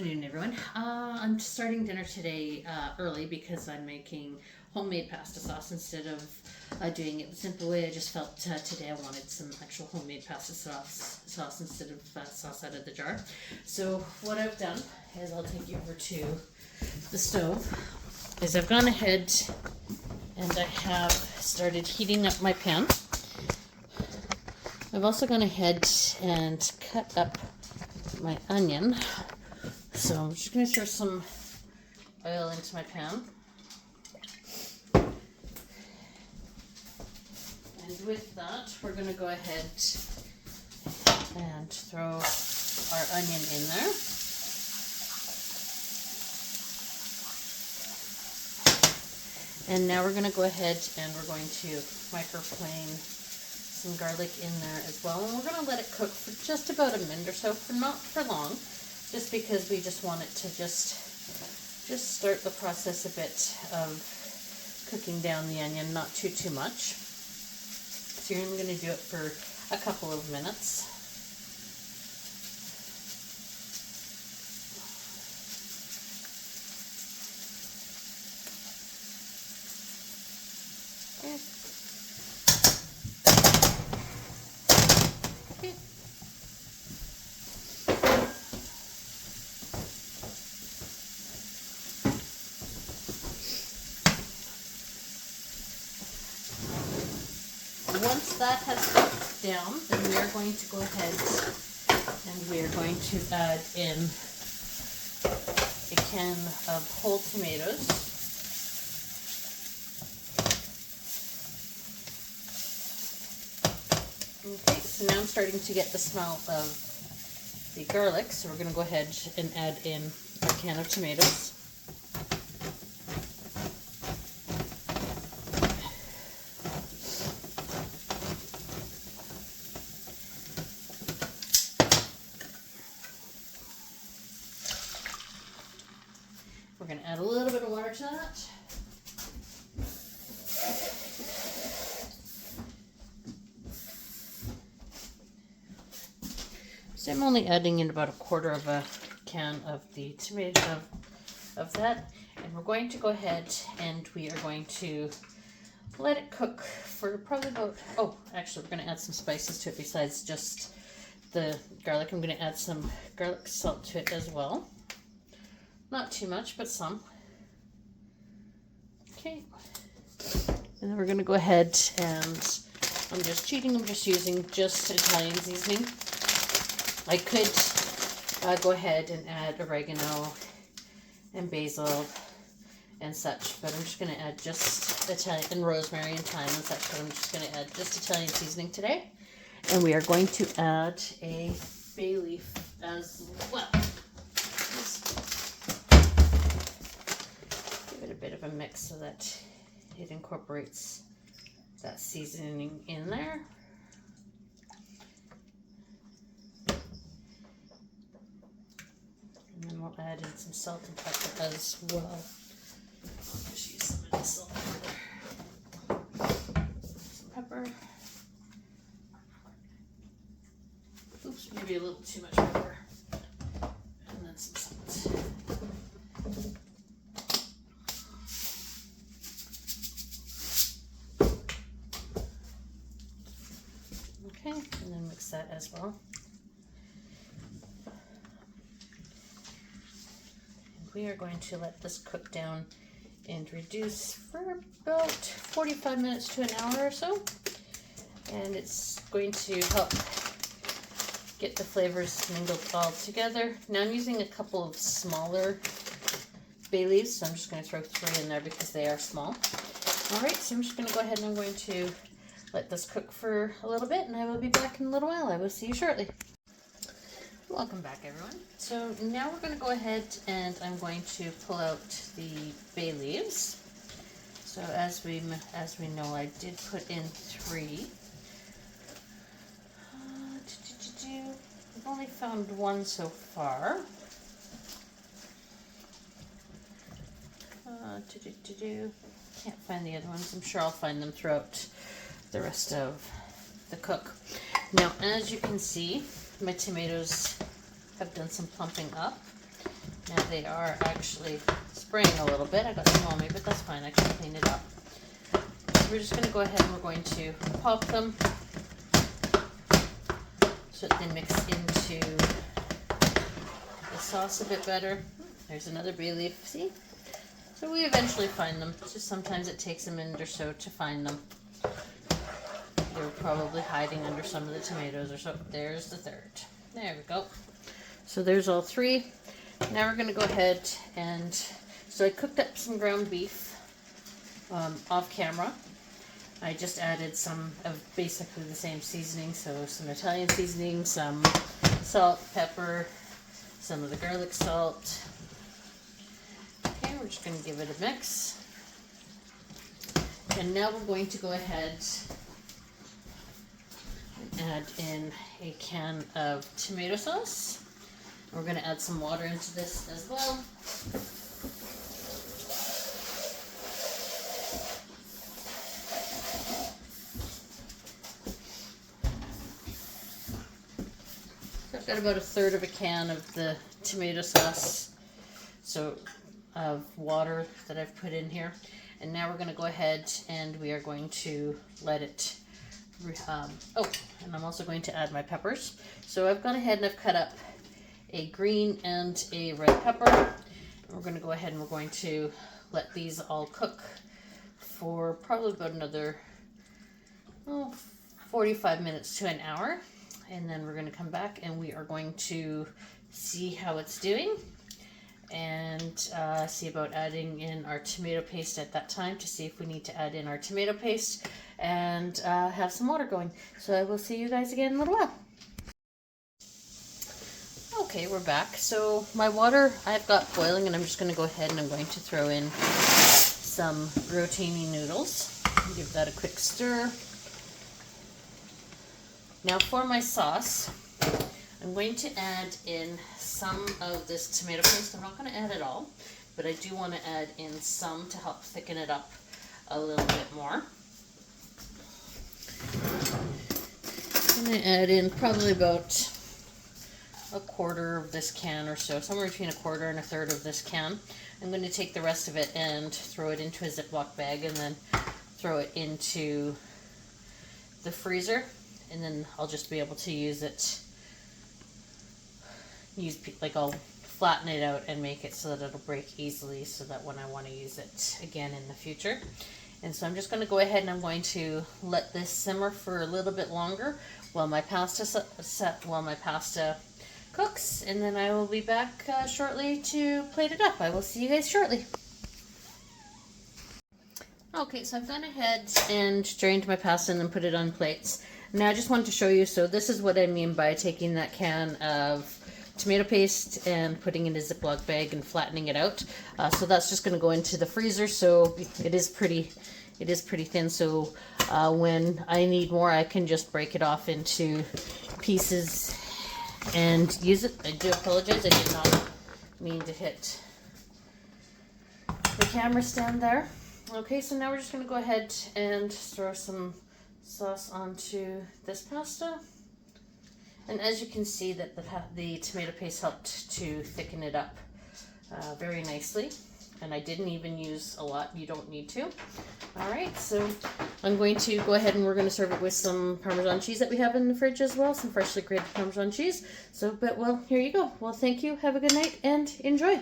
afternoon, everyone. I'm starting dinner today early because I'm making homemade pasta sauce instead of doing it the simple way. I just felt today I wanted some actual homemade pasta sauce instead of sauce out of the jar. So what I've done is I'll take you over to the stove. Is I've gone ahead and I have started heating up my pan. I've also gone ahead and cut up my onion. So I'm just going to throw some oil into my pan. And with that, we're going to go ahead and throw our onion in there. And now we're going to go ahead and we're going to microplane some garlic in there as well. And we're going to let it cook for just about a minute or so, not for long. Just because we just want it to just start the process a bit of cooking down the onion, not too much. So I'm going to do it for a couple of minutes. Okay. Once that has cooked down, then we are going to go ahead and we are going to add in a can of whole tomatoes. Okay, so now I'm starting to get the smell of the garlic, so we're going to go ahead and add in our can of tomatoes. We're going to add a little bit of water to that. So I'm only adding in about a quarter of a can of the tomato of that. And we're going to go ahead and we are going to let it cook for probably about, oh, actually we're going to add some spices to it besides just the garlic. I'm going to add some garlic salt to it as well. Not too much, but some. Okay. And then we're going to go ahead and I'm just cheating. I'm just using just Italian seasoning. I could go ahead and add oregano and basil and such, but I'm just going to add just Italian and rosemary and thyme and such, but I'm just going to add just Italian seasoning today. And we are going to add a bay leaf as well. Give it a bit of a mix so that it incorporates that seasoning in there. And then we'll add in some salt and pepper as well. I'll just use some of the salt and some pepper. Oops, maybe a little too much pepper. And then some salt. Okay, and then mix that as well. And we are going to let this cook down and reduce for about 45 minutes to an hour or so. And it's going to help get the flavors mingled all together. Now I'm using a couple of smaller bay leaves, so I'm just going to throw 3 in there because they are small. Alright, so I'm just going to go ahead and I'm going to let this cook for a little bit and I will be back in a little while. I will see you shortly. Welcome back, everyone. So now we're going to go ahead and I'm going to pull out the bay leaves. So as we know, I did put in 3. I've only found 1 so far. Can't find the other ones. I'm sure I'll find them throughout the rest of the cook. Now, as you can see, my tomatoes have done some plumping up. Now they are actually spraying a little bit. I got them on me, but that's fine. I can clean it up. So we're just going to go ahead and we're going to pop them so that they mix into the sauce a bit better. There's another bay leaf. See? So we eventually find them. It's just sometimes it takes a minute or so to find them. They were probably hiding under some of the tomatoes or so. There's the third. There we go. So there's all three. Now we're going to go ahead and, so I cooked up some ground beef off camera. I just added some of basically the same seasoning, so some Italian seasoning, some salt, pepper, some of the garlic salt. Okay, we're just going to give it a mix. And now we're going to go ahead and add in a can of tomato sauce. We're going to add some water into this as well. So I've got about 1/3 of a can of the tomato sauce, so of water that I've put in here. And now we're going to go ahead and we are going to let it, and I'm also going to add my peppers. So I've gone ahead and I've cut up a green and a red pepper. And we're going to go ahead and we're going to let these all cook for probably about another 45 minutes to an hour. And then we're going to come back and we are going to see how it's doing and see about adding in our tomato paste at that time to see if we need to add in our tomato paste and have some water going. So I will see you guys again in a little while. Okay, we're back. So my water I've got boiling and I'm just going to go ahead and I'm going to throw in some rotini noodles. Give that a quick stir. Now for my sauce, I'm going to add in some of this tomato paste. I'm not going to add it all, but I do want to add in some to help thicken it up a little bit more. I'm going to add in probably about 1/4 of this can or so, somewhere between 1/4 and 1/3 of this can. I'm going to take the rest of it and throw it into a Ziploc bag and then throw it into the freezer, and then I'll just be able to use it, I'll flatten it out and make it so that it'll break easily so that when I want to use it again in the future. And so I'm just going to go ahead and I'm going to let this simmer for a little bit longer while my pasta cooks, and then I will be back shortly to plate it up. I will see you guys shortly. Okay, so I've gone ahead and drained my pasta and then put it on plates. Now I just wanted to show you, so this is what I mean by taking that can of tomato paste and putting it in a Ziploc bag and flattening it out. So that's just going to go into the freezer, so it is pretty thin, so when I need more I can just break it off into pieces and use it. I do apologize, I did not mean to hit the camera stand there. Okay, so now we're just going to go ahead and throw some sauce onto this pasta. And as you can see that the tomato paste helped to thicken it up very nicely. And I didn't even use a lot, you don't need to. Alright, so I'm going to go ahead and we're going to serve it with some Parmesan cheese that we have in the fridge as well, some freshly grated Parmesan cheese. So, but well, here you go. Well, thank you, have a good night, and enjoy.